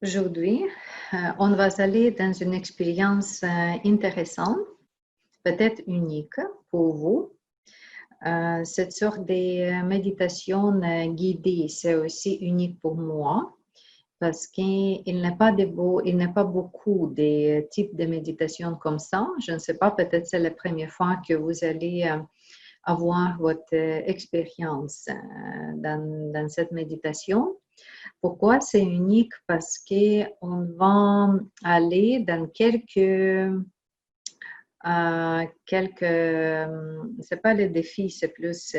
Aujourd'hui, on va aller dans une expérience intéressante, peut-être unique pour vous. Cette sorte de méditation guidée, c'est aussi unique pour moi parce qu'il n'y a pas beaucoup de types de méditation comme ça. Je ne sais pas, peut-être c'est la première fois que vous allez avoir votre expérience dans cette méditation. Pourquoi c'est unique? Parce qu'on va aller dans c'est pas les défis, c'est plus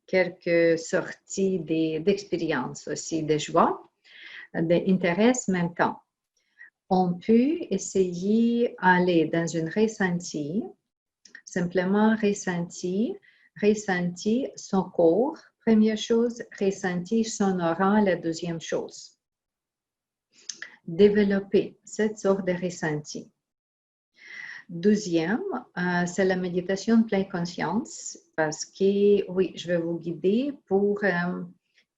quelques sorties d'expérience aussi, de joie, d'intérêt en même temps. On peut essayer d'aller dans une ressenti, simplement ressentir son corps. Première chose, ressentir son aura, la deuxième chose. Développer cette sorte de ressenti. Deuxième, c'est la méditation de pleine conscience parce que, oui, je vais vous guider pour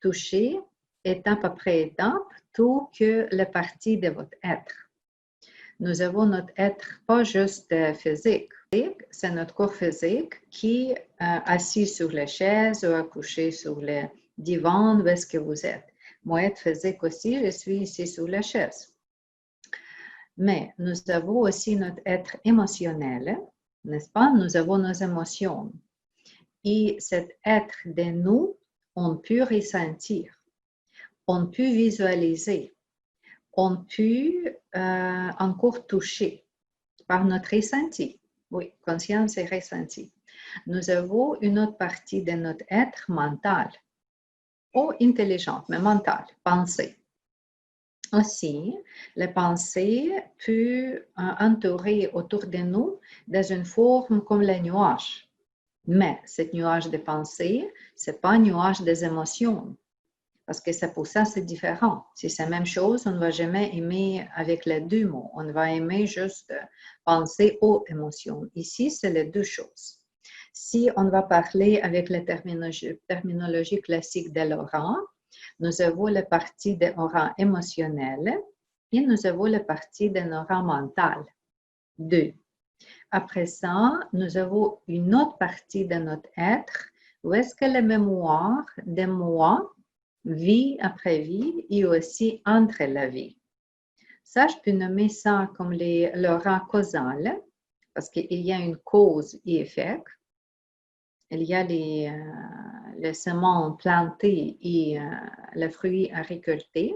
toucher étape après étape toute la partie de votre être. Nous avons notre être pas juste physique, c'est notre corps physique qui est assis sur la chaise ou accouché sur le divan, où est-ce que vous êtes. Moi, être physique aussi, je suis ici sur la chaise. Mais nous avons aussi notre être émotionnel, n'est-ce pas? Nous avons nos émotions. Et cet être de nous, on peut ressentir, on peut visualiser, on peut encore toucher par notre ressenti. Oui, conscience et ressenti. Nous avons une autre partie de notre être mental, ou intelligente, mais mentale, pensée. Aussi, la pensée peut entourer autour de nous dans une forme comme les nuages. Mais ce nuage de pensée, ce n'est pas un nuage des émotions. Parce que c'est pour ça c'est différent. Si c'est la même chose, on ne va jamais aimer avec les deux mots. On va aimer juste penser aux émotions. Ici, c'est les deux choses. Si on va parler avec la terminologie classique de l'aura, nous avons la partie de l'aura émotionnelle et nous avons la partie de l'aura mentale. Deux. Après ça, nous avons une autre partie de notre être où est-ce que la mémoire de moi, vie après vie et aussi entre la vie. Ça, je peux nommer ça comme l'aura causale parce qu'il y a une cause et effet. Il y a les semences plantées et les fruits à récolter.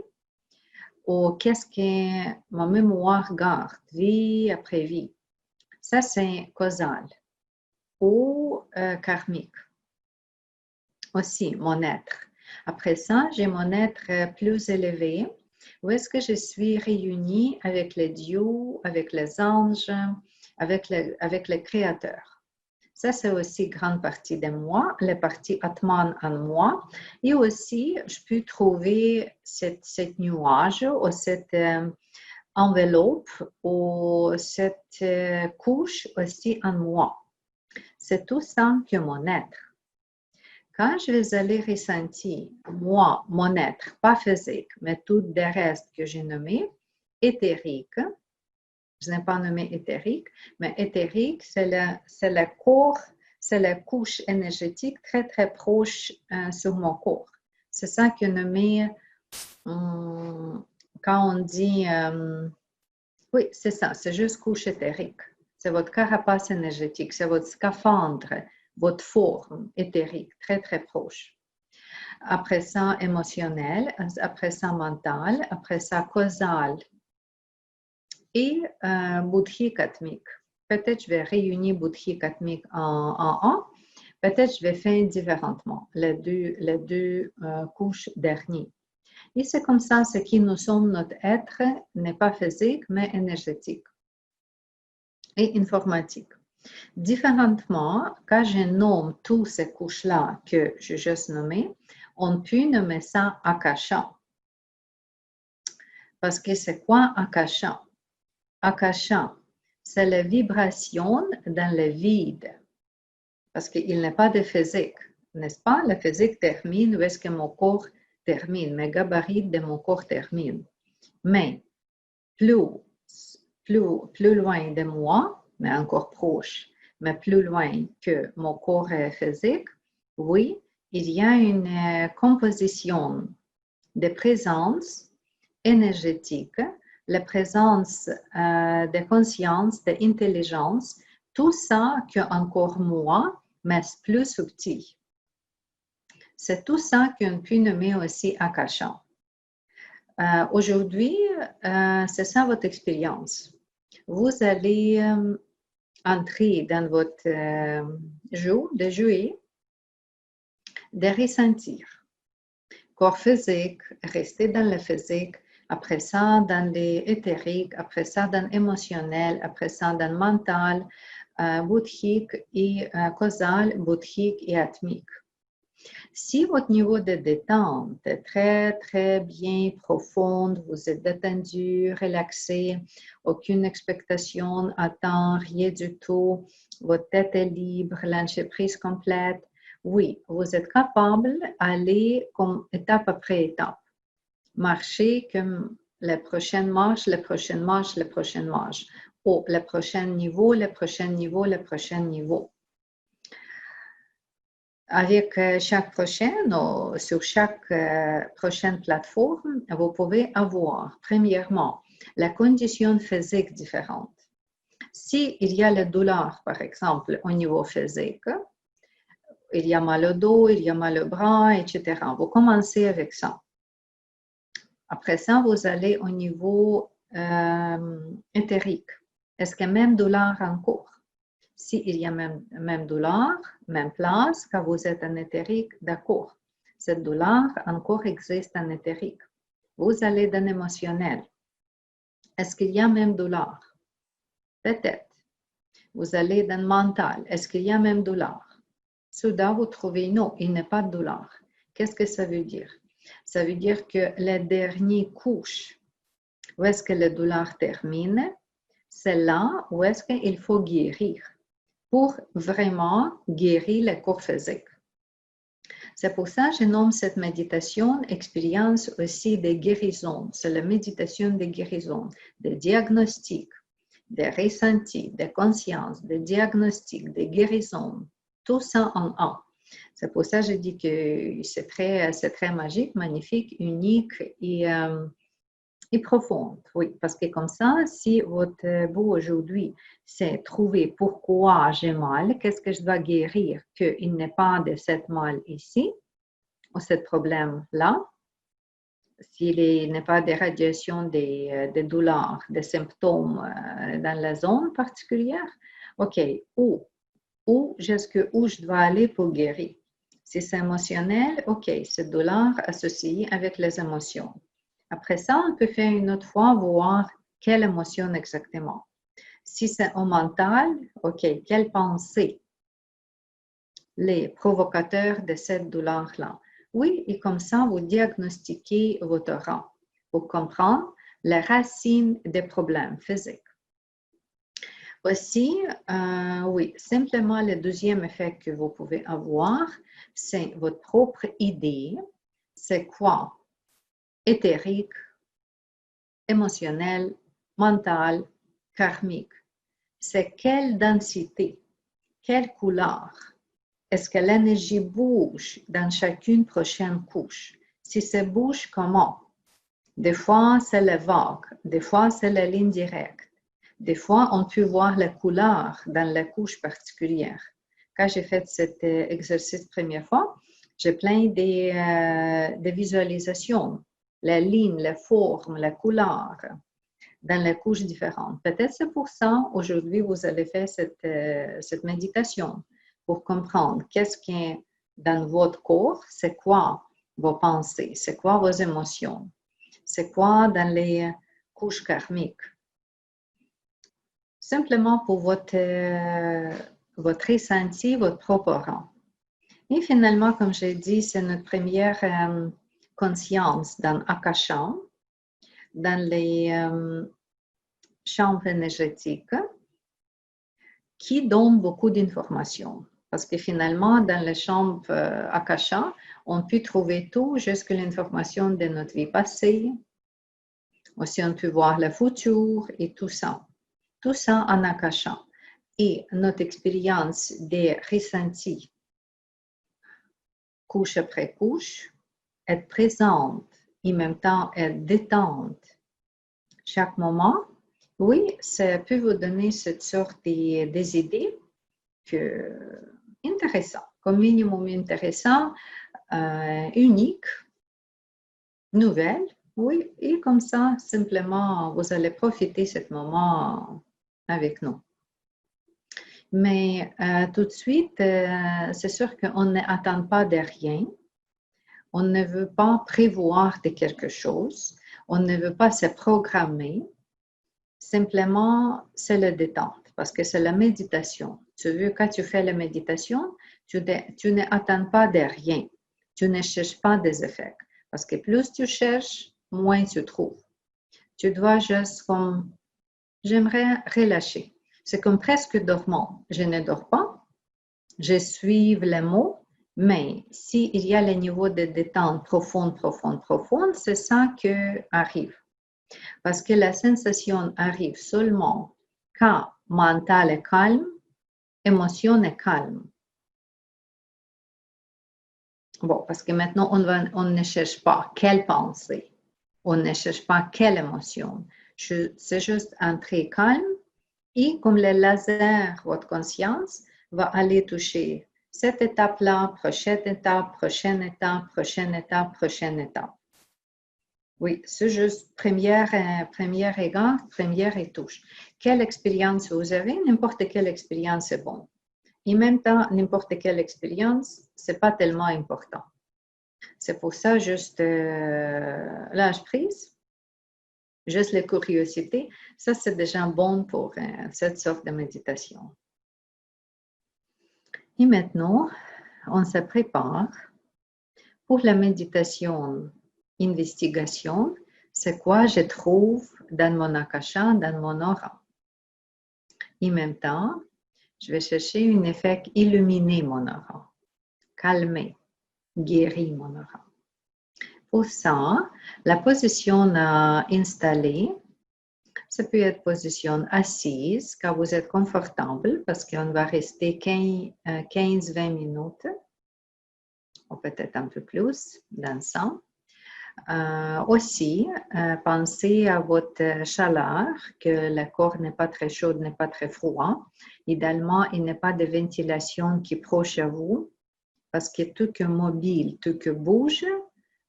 Ou qu'est-ce que ma mémoire garde, vie après vie. Ça, c'est causal ou karmique. Aussi, mon être. Après ça, j'ai mon être plus élevé, où est-ce que je suis réunie avec les dieux, avec les anges, avec le Créateur. Ça, c'est aussi une grande partie de moi, la partie Atman en moi. Et aussi, je peux trouver cette nuage ou cette enveloppe ou cette couche aussi en moi. C'est tout ça que mon être. Quand je vais aller ressentir, moi, mon être, pas physique, mais tout le reste que j'ai nommé, éthérique, je n'ai pas nommé éthérique, mais éthérique, c'est le corps, c'est la couche énergétique très, très proche sur mon corps. C'est ça que nommé, quand on dit, oui, c'est ça, c'est juste couche éthérique. C'est votre carapace énergétique, c'est votre scaphandre, votre forme éthérique, très, très proche. Après ça, émotionnel, après ça, mental, après ça, causal. Et Buddhi Katmik. Peut-être je vais réunir Buddhi Katmik en un. Peut-être je vais faire différemment les deux couches dernières. Et c'est comme ça, ce qui nous sommes, notre être n'est pas physique, mais énergétique et informatique. Différemment, quand je nomme toutes ces couches-là que j'ai juste nommées, on peut nommer ça Akasha. Parce que c'est quoi Akasha? Akasha, c'est la vibration dans le vide. Parce qu'il n'y a pas de physique, n'est-ce pas? La physique termine où est-ce que mon corps termine, mes gabarits de mon corps terminent. Mais plus loin de moi, mais encore proche, mais plus loin que mon corps physique, oui, il y a une composition de présence énergétique, la présence de conscience, d'intelligence, tout ça que encore moi, mais plus subtil. C'est tout ça qu'on peut nommer aussi akasha. Aujourd'hui, c'est ça votre expérience. Vous allez entrer dans votre jeu, de jouer, de ressentir. Corps physique, rester dans le physique, après ça dans l'éthérique, après ça dans l'émotionnel, après ça dans le mental, bouddhique et causal, bouddhique et atmique. Si votre niveau de détente est très, très bien profond, vous êtes détendu, relaxé, aucune expectation, attend, rien du tout, votre tête est libre, lâcher prise complète, oui, vous êtes capable d'aller comme étape après étape. Marcher comme la prochaine marche, la prochaine marche, la prochaine marche. Ou le prochain niveau, le prochain niveau, le prochain niveau. Avec chaque prochaine ou sur chaque prochaine plateforme, vous pouvez avoir, premièrement, la condition physique différente. S'il y a le douleur, par exemple, au niveau physique, il y a mal au dos, il y a mal au bras, etc. Vous commencez avec ça. Après ça, vous allez au niveau éthérique. Est-ce qu'il y a même douleur en cours? S'il y a même douleur, même place, quand vous êtes en éthérique, d'accord. Cette douleur encore existe en éthérique. Vous allez dans l'émotionnel. Est-ce qu'il y a même douleur? Peut-être. Vous allez dans le mental. Est-ce qu'il y a même douleur? Soudain, vous trouvez non, il n'y a pas de douleur. Qu'est-ce que ça veut dire? Ça veut dire que la dernière couche, où est-ce que la douleur termine, c'est là où est-ce qu'il faut guérir pour vraiment guérir le corps physique. C'est pour ça que je nomme cette méditation expérience aussi de guérison. C'est la méditation de guérison, de diagnostic, de ressenti, de conscience, de diagnostic, de guérison. Tout ça en un. C'est pour ça que je dis que c'est très magique, magnifique, unique et profonde. Oui, parce que comme ça, si votre but aujourd'hui, c'est trouver pourquoi j'ai mal, qu'est-ce que je dois guérir, qu'il n'est pas de cette mal ici, ou ce problème-là, s'il n'est pas des radiations, des douleurs, des symptômes dans la zone particulière, OK, où je dois aller pour guérir? Si c'est émotionnel, OK, cette douleur associée avec les émotions. Après ça, on peut faire une autre fois voir quelle émotion exactement. Si c'est au mental, OK, quelle pensée? Les provocateurs de cette douleur-là. Oui, et comme ça, vous diagnostiquez votre rang pour comprendre la racine des problèmes physiques. Aussi, oui, simplement le deuxième effet que vous pouvez avoir, c'est votre propre idée. C'est quoi? Éthérique, émotionnel, mental, karmique. C'est quelle densité, quelle couleur? Est-ce que l'énergie bouge dans chacune prochaine couche? Si ça bouge, comment? Des fois, c'est le vague, des fois, c'est la ligne directe. Des fois, on peut voir la couleur dans la couche particulière. Quand j'ai fait cet exercice la première fois, j'ai plein de visualisations, la ligne, la forme, la couleur dans les couches différentes. Peut-être c'est pour ça, aujourd'hui, vous allez faire cette méditation pour comprendre qu'est-ce qui est dans votre corps, c'est quoi vos pensées, c'est quoi vos émotions, c'est quoi dans les couches karmiques. Simplement pour votre ressenti, votre propre rang. Et finalement, comme j'ai dit, c'est notre première conscience dans Akasha, dans les chambres énergétiques, qui donne beaucoup d'informations. Parce que finalement, dans les chambres Akasha, on peut trouver tout jusqu'à l'information de notre vie passée. Aussi, on peut voir le futur et tout ça. Tout ça en Akasha. Et notre expérience des ressentis, couche après couche, être présente et en même temps être détente chaque moment, oui, ça peut vous donner cette sorte des idées intéressantes, comme minimum intéressant, unique, nouvelle, oui, et comme ça, simplement, vous allez profiter de ce moment avec nous. Mais tout de suite, c'est sûr qu'on n'attend pas de rien. On ne veut pas prévoir de quelque chose. On ne veut pas se programmer. Simplement, c'est la détente parce que c'est la méditation. Tu veux, quand tu fais la méditation, tu n'attends pas de rien. Tu ne cherches pas des effets. Parce que plus tu cherches, moins tu trouves. Tu dois juste comme, j'aimerais relâcher. C'est comme presque dormant. Je ne dors pas. Je suis les mots. Mais s'il y a le niveau de détente profonde, c'est ça qui arrive. Parce que la sensation arrive seulement quand mental est calme, émotion est calme. Bon, parce que maintenant, on ne cherche pas quelle pensée, on ne cherche pas quelle émotion. C'est juste un très calme et comme le laser, votre conscience va aller toucher cette étape-là, prochaine étape, prochaine étape, prochaine étape, prochaine étape. Oui, c'est juste première égard, première touche. Quelle expérience vous avez? N'importe quelle expérience est bonne. Et en même temps, n'importe quelle expérience, ce n'est pas tellement important. C'est pour ça, juste lâche prise, juste la curiosité, ça c'est déjà bon pour cette sorte de méditation. Et maintenant, on se prépare pour la méditation investigation. C'est quoi je trouve dans mon akasha, dans mon aura. Et en même temps, je vais chercher un effet illuminer mon aura, calmer, guérir mon aura. Pour ça, la position installée, ça peut être position assise, quand vous êtes confortable, parce qu'on va rester 15-20 minutes, ou peut-être un peu plus, dans ça. Aussi, pensez à votre chaleur, que le corps n'est pas très chaud, n'est pas très froid. Idéalement, il n'y a pas de ventilation qui est proche à vous, parce que tout que mobile, tout que bouge,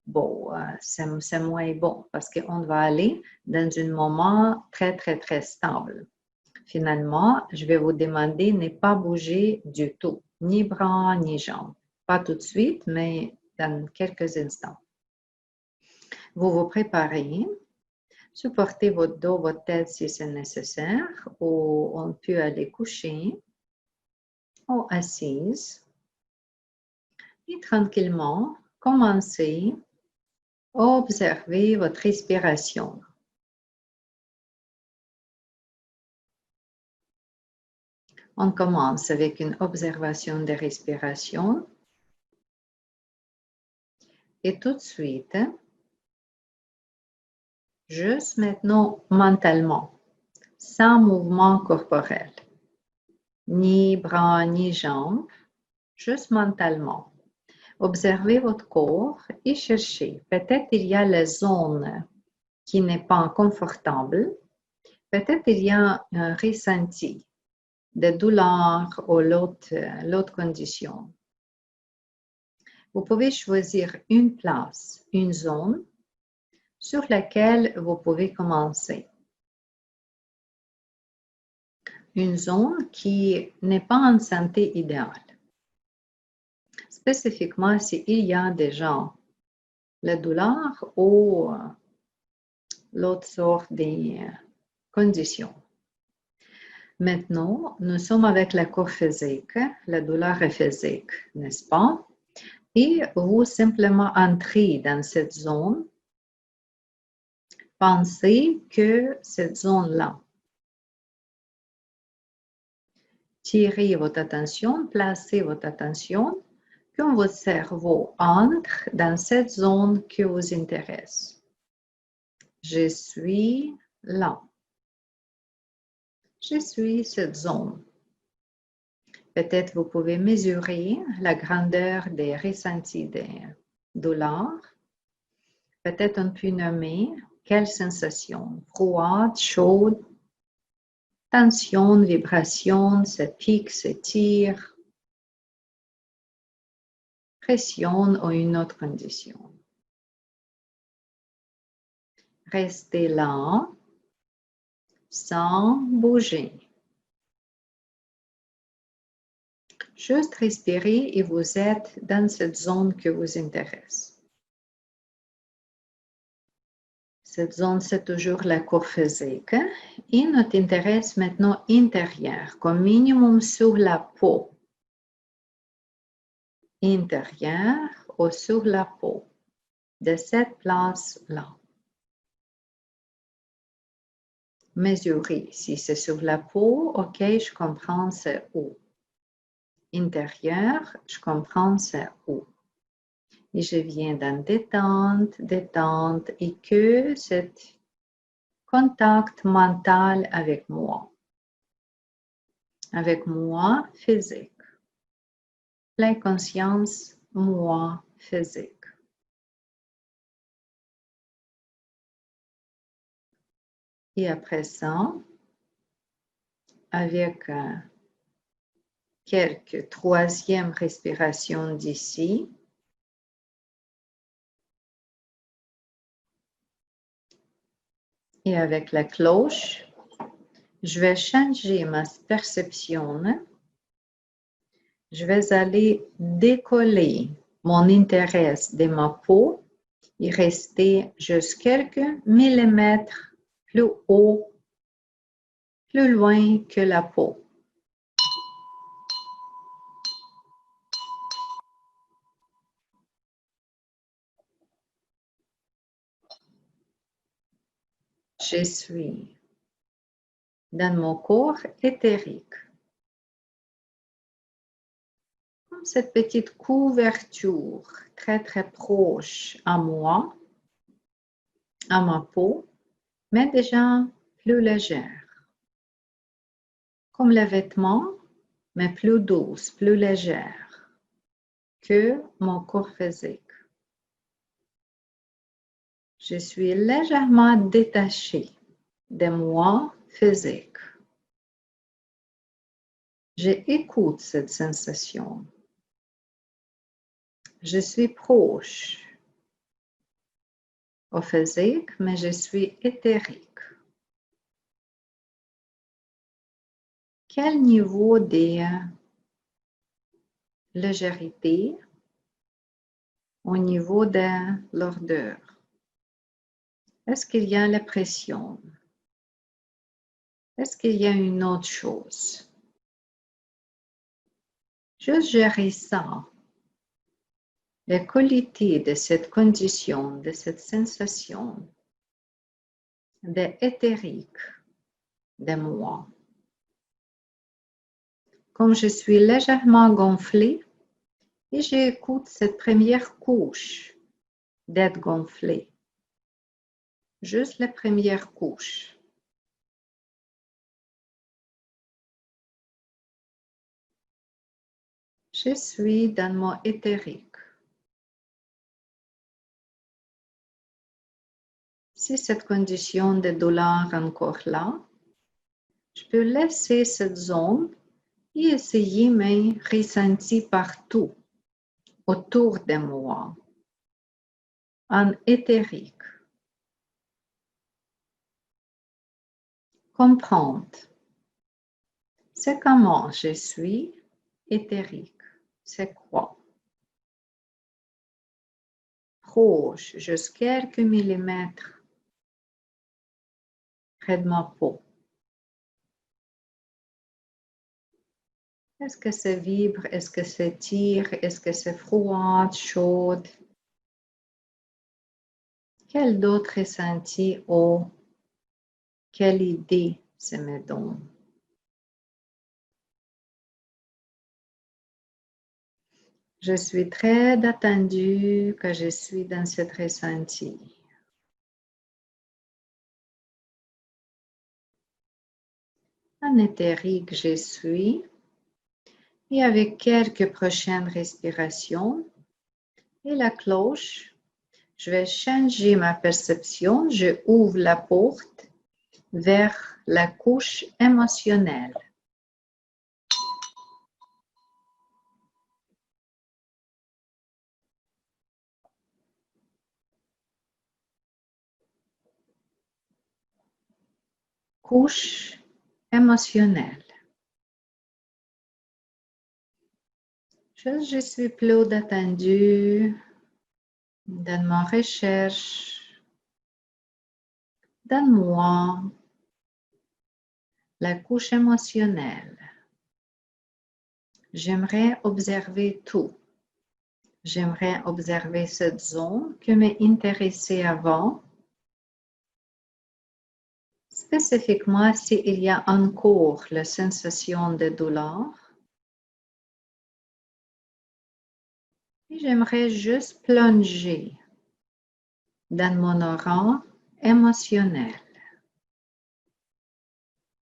bon, c'est moins bon, parce qu'on va aller dans un moment très, très, très stable. Finalement, je vais vous demander de ne pas bouger du tout, ni bras, ni jambes. Pas tout de suite, mais dans quelques instants. Vous vous préparez, supportez votre dos, votre tête si c'est nécessaire, ou on peut aller coucher, ou assise. Et tranquillement, commencez à observer votre respiration. On commence avec une observation de respiration. Et tout de suite, juste maintenant mentalement, sans mouvement corporel, ni bras, ni jambes, juste mentalement. Observez votre corps et cherchez. Peut-être il y a la zone qui n'est pas confortable. Peut-être il y a un ressenti de douleur ou l'autre condition. Vous pouvez choisir une place, une zone sur laquelle vous pouvez commencer. Une zone qui n'est pas en santé idéale. Spécifiquement, s'il y a déjà la douleur ou l'autre sorte de conditions. Maintenant, nous sommes avec la corps physique, la douleur est physique, n'est-ce pas? Et vous simplement entrez dans cette zone. Pensez que cette zone-là tirez votre attention, placez votre attention quand votre cerveau entre dans cette zone qui vous intéresse. Je suis là. Je suis cette zone. Peut-être vous pouvez mesurer la grandeur des ressentis des douleurs. Peut-être on peut nommer quelle sensation, froide, chaude, tension, vibration, ça pique, s'étire, pression ou une autre condition. Restez là, sans bouger. Juste respirez et vous êtes dans cette zone qui vous intéresse. Cette zone, c'est toujours la cour physique. Et notre intérêt maintenant intérieur, comme minimum sur la peau. Intérieur ou sur la peau, de cette place-là. Mesurez. Si c'est sur la peau, ok, je comprends c'est où. Intérieur, je comprends c'est où. Et je viens dans détente, détente, et que cet contact mental avec moi physique. Pleine conscience, moi physique. Et après ça, avec quelques troisième respiration d'ici, et avec la cloche, je vais changer ma perception. Je vais aller décoller mon intérêt de ma peau et rester juste quelques millimètres plus haut, plus loin que la peau. Je suis dans mon corps éthérique. Comme cette petite couverture très très proche à moi, à ma peau, mais déjà plus légère. Comme le vêtement, mais plus douce, plus légère que mon corps physique. Je suis légèrement détachée de moi physique. J'écoute cette sensation. Je suis proche au physique, mais je suis éthérique. Quel niveau de légèreté au niveau de l'ordre? Est-ce qu'il y a la pression? Est-ce qu'il y a une autre chose? Juste gérer ça. La qualité de cette condition, de cette sensation d'éthérique de moi. Comme je suis légèrement gonflée et j'écoute cette première couche d'être gonflée. Juste la première couche. Je suis dans mon éthérique. Si cette condition de douleur est encore là, je peux laisser cette zone et essayer mes ressentis partout autour de moi, en éthérique. Comprendre. C'est comment je suis éthérique. C'est quoi? Proche, juste quelques millimètres près de ma peau. Est-ce que ça vibre? Est-ce que ça tire? Est-ce que c'est froid, chaud? Quel d'autres ressentis ou quelle idée ça me donne? Je suis très détendue quand je suis dans cette ressenti. En éthérique, je suis. Et avec quelques prochaines respirations et la cloche, je vais changer ma perception. Je ouvre la porte vers la couche émotionnelle. Couche émotionnelle. Je suis plus détendue dans ma recherche, dans moi, la couche émotionnelle. J'aimerais observer tout. J'aimerais observer cette zone qui m'intéressait avant, spécifiquement s'il y a encore la sensation de douleur. Et j'aimerais juste plonger dans mon aura émotionnel.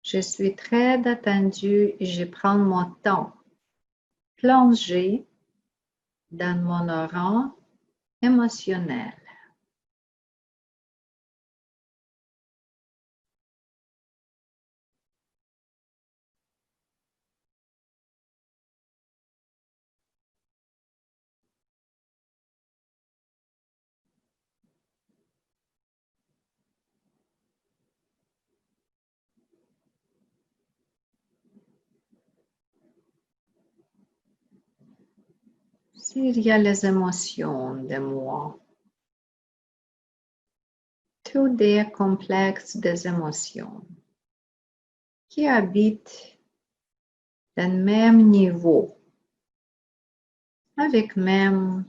Je suis très détendue et je prends mon temps. Plonger dans mon aura émotionnel. S'il y a les émotions de moi, tous des complexes des émotions qui habitent dans le même niveau, avec même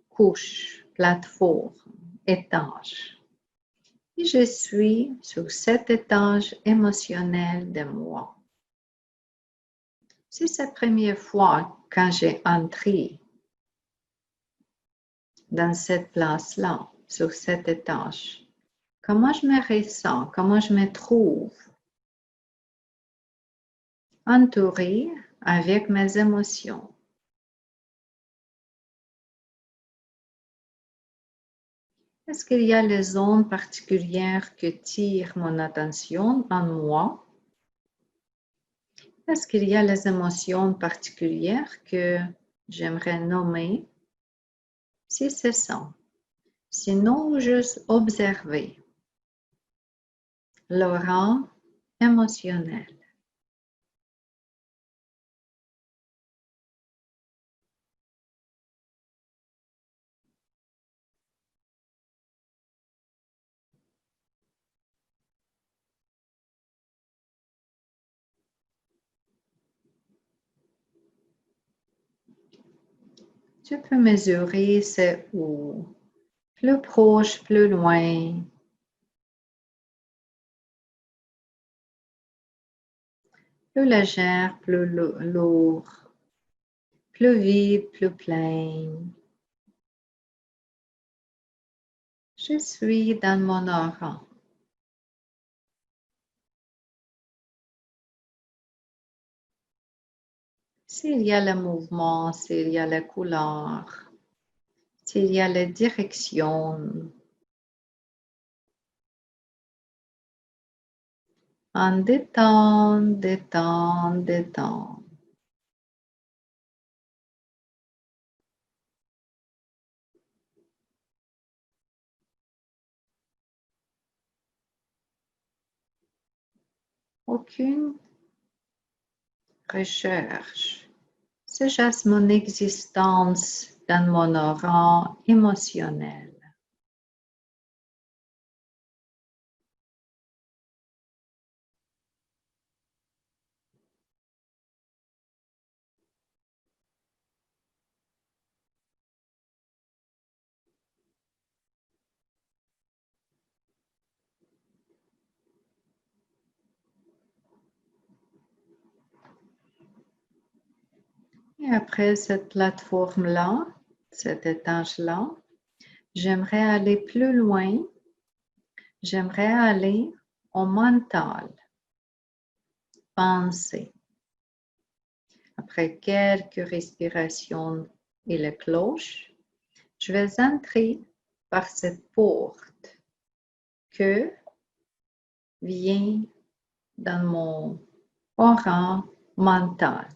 couche, plateforme, étage. Et je suis sur cet étage émotionnel de moi. C'est la première fois quand j'ai entré dans cette place-là, sur cet étage. Comment je me ressens, comment je me trouve entourée avec mes émotions. Est-ce qu'il y a les zones particulières qui tirent mon attention en moi? Est-ce qu'il y a les émotions particulières que j'aimerais nommer? Si c'est ça. Sinon, juste observer l'aura émotionnelle. Tu peux mesurer c'est où, plus proche, plus loin. Plus légère, plus lourd, plus vide, plus plein. Je suis dans mon aura. S'il y a le mouvement, s'il y a la couleur, s'il y a la direction, en détente, détente, détente. Aucune recherche. C'est juste mon existence dans mon aura émotionnel. Et après cette plateforme-là, cet étage-là, j'aimerais aller plus loin. J'aimerais aller au mental, penser. Après quelques respirations et la cloche, je vais entrer par cette porte que vient dans mon aura mental.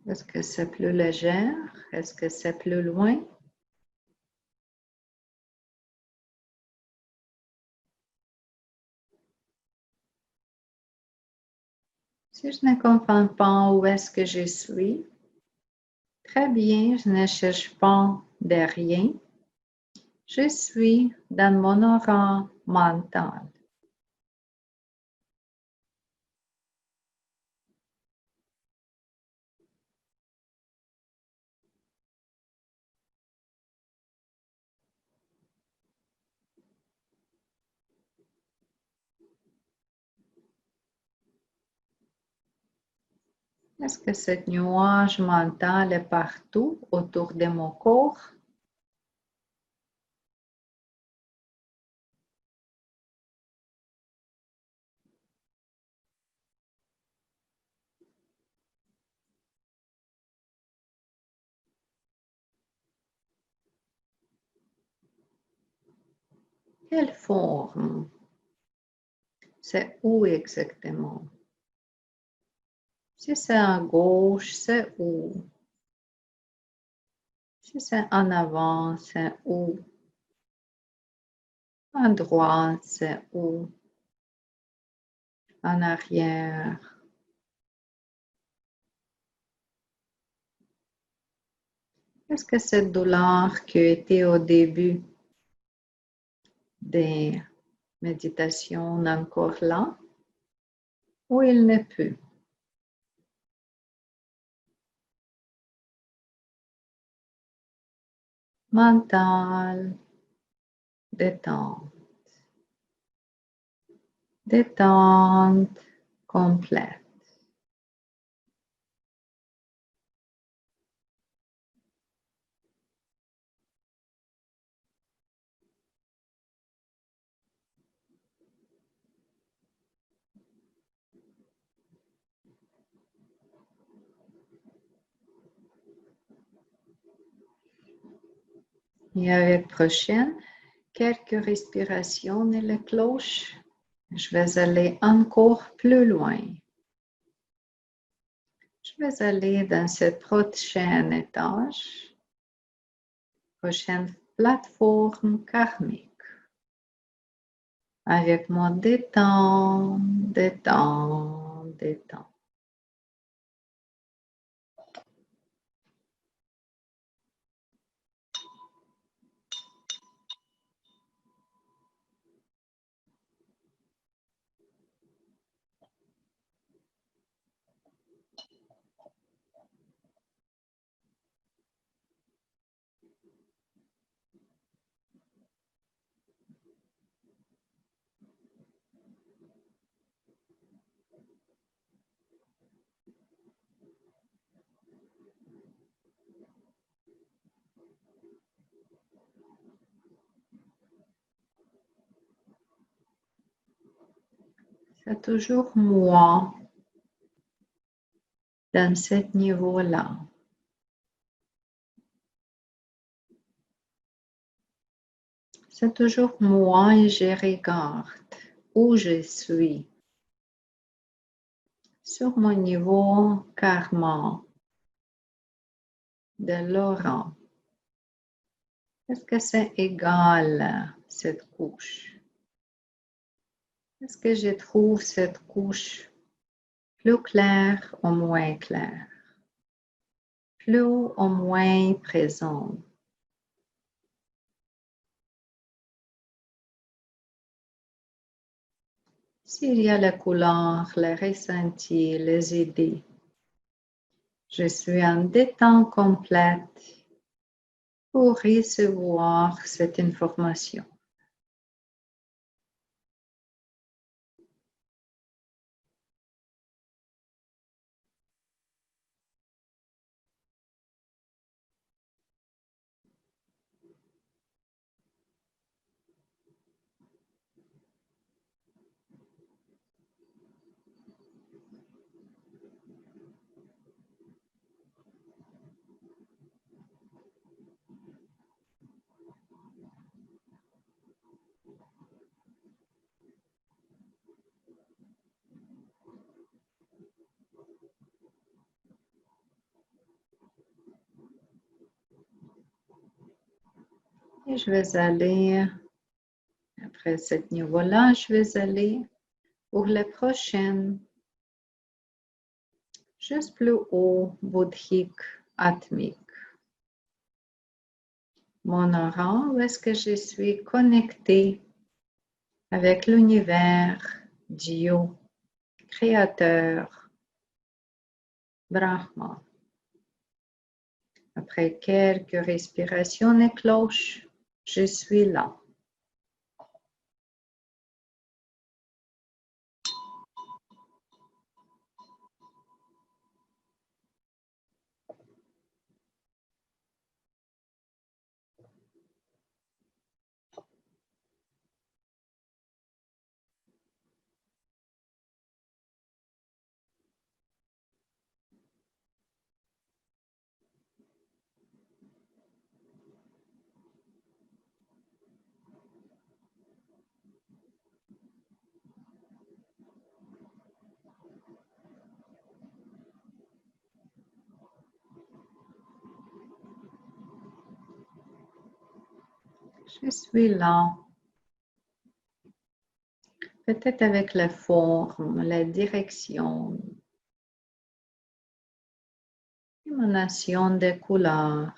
Est-ce que c'est plus léger? Est-ce que c'est plus loin? Si je ne comprends pas où est-ce que je suis, très bien, je ne cherche pas de rien. Je suis dans mon aura mental. Est-ce que ce nuage mental est partout autour de mon corps? Quelle forme? C'est où exactement? Si c'est à gauche, c'est où? Si c'est en avant, c'est où? À droite, c'est où? En arrière. Est-ce que cette douleur qui était au début des méditations encore là? Ou il n'est plus? Mental, détente. Détente complète. Et avec prochaine, quelques respirations et la cloche. Je vais aller encore plus loin. Je vais aller dans cette prochaine étage, prochaine plateforme karmique. Avec mon détente, détente, détente. C'est toujours moi dans ce niveau-là. C'est toujours moi et je regarde où je suis. Sur mon niveau karma de l'aura. Est-ce que c'est égal, cette couche? Est-ce que je trouve cette couche plus clair ou moins clair, plus ou moins présent. S'il y a la couleur, les ressentis, les idées, je suis en détente complète pour recevoir cette information. Et je vais aller, après ce niveau-là, je vais aller pour la prochaine, juste plus haut, bouddhique, atmique. Mon aura, où est-ce que je suis connectée avec l'univers, Dieu, Créateur, Brahma. Après quelques respirations et cloches, je suis là. Je suis là. Peut-être avec la forme, la direction, l'émanation des couleurs,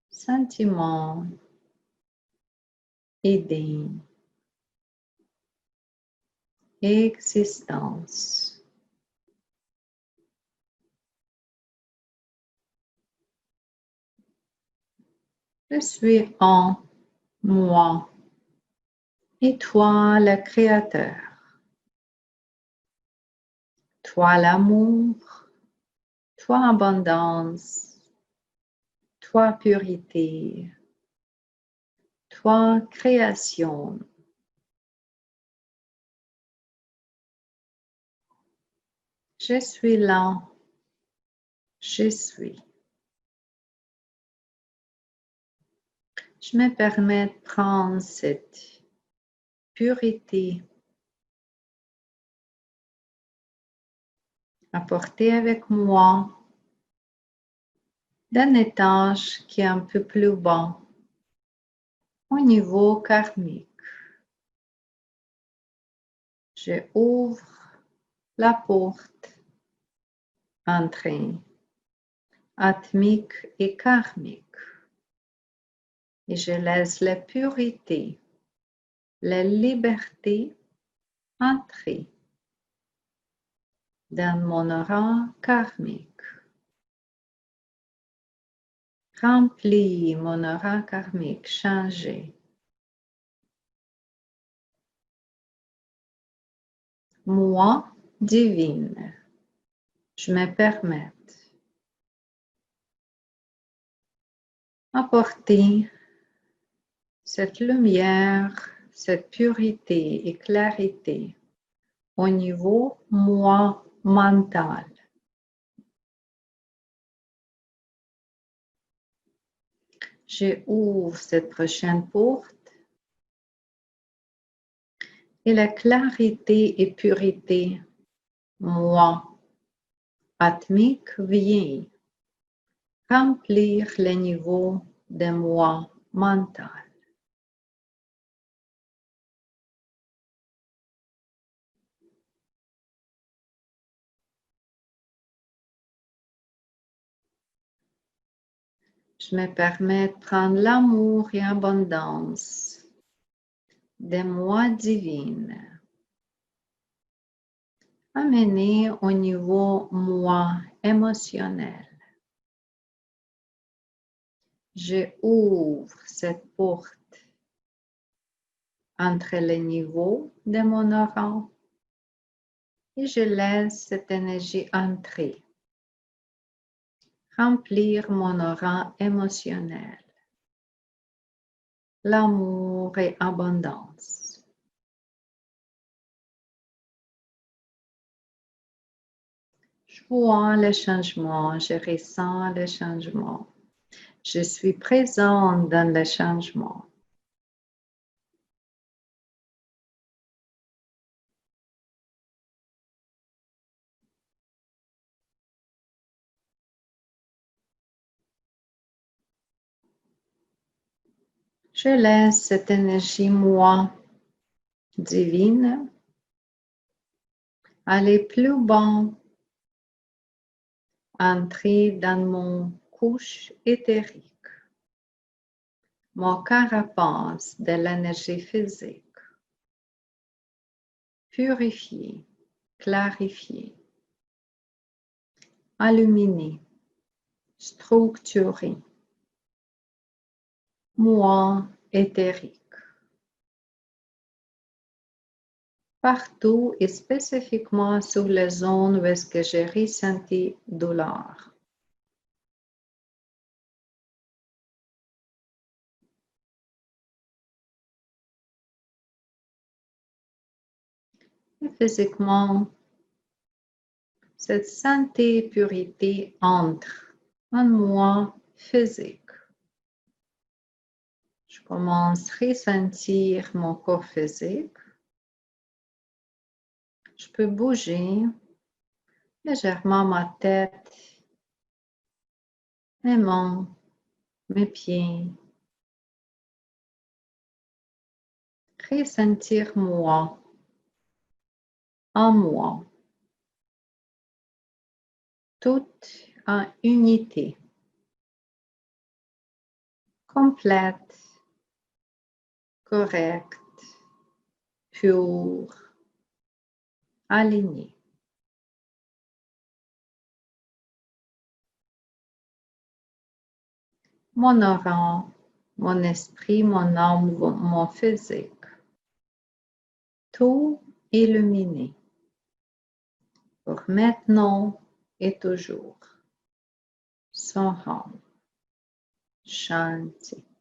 sentiments, idées, existence. Je suis en moi et toi le Créateur. Toi l'amour, toi abondance, toi purité, toi création. Je suis là, je suis. Je me permets de prendre cette purité, apporter avec moi d'un étage qui est un peu plus bas, au niveau karmique. Je ouvre la porte entre atmique et karmique et je laisse la purité, la liberté entrer dans mon aura karmique. Remplis mon aura karmique, changer. Moi, divine, je me permets apporter cette lumière, cette purité et clarité au niveau moi mental. Je ouvre cette prochaine porte et la clarité et purité, moi, atmique, vient remplir le niveau de moi mental. Je me permets de prendre l'amour et abondance des moi divines, amener au niveau moi émotionnel. Je ouvre cette porte entre les niveaux de mon aura et je laisse cette énergie entrer, remplir mon aura émotionnel, l'amour et abondance. Je vois le changement, je ressens le changement. Je suis présente dans le changement. Je laisse cette énergie moi divine aller plus bas, entrer dans mon couche éthérique, mon carapace de l'énergie physique, purifié, clarifié, illuminé, structuré, moi éthérique. Partout et spécifiquement sur les zones où est-ce que j'ai ressenti douleur. Et physiquement, cette santé et purité entre en moi physique. Je commence à ressentir mon corps physique. Je peux bouger légèrement ma tête, mes mains, mes pieds. Ressentir moi, en moi, tout en unité, complète, correcte, pure, alignée. Mon aura, mon esprit, mon âme, mon physique, tout illuminé pour maintenant et toujours. Soham. Shanti.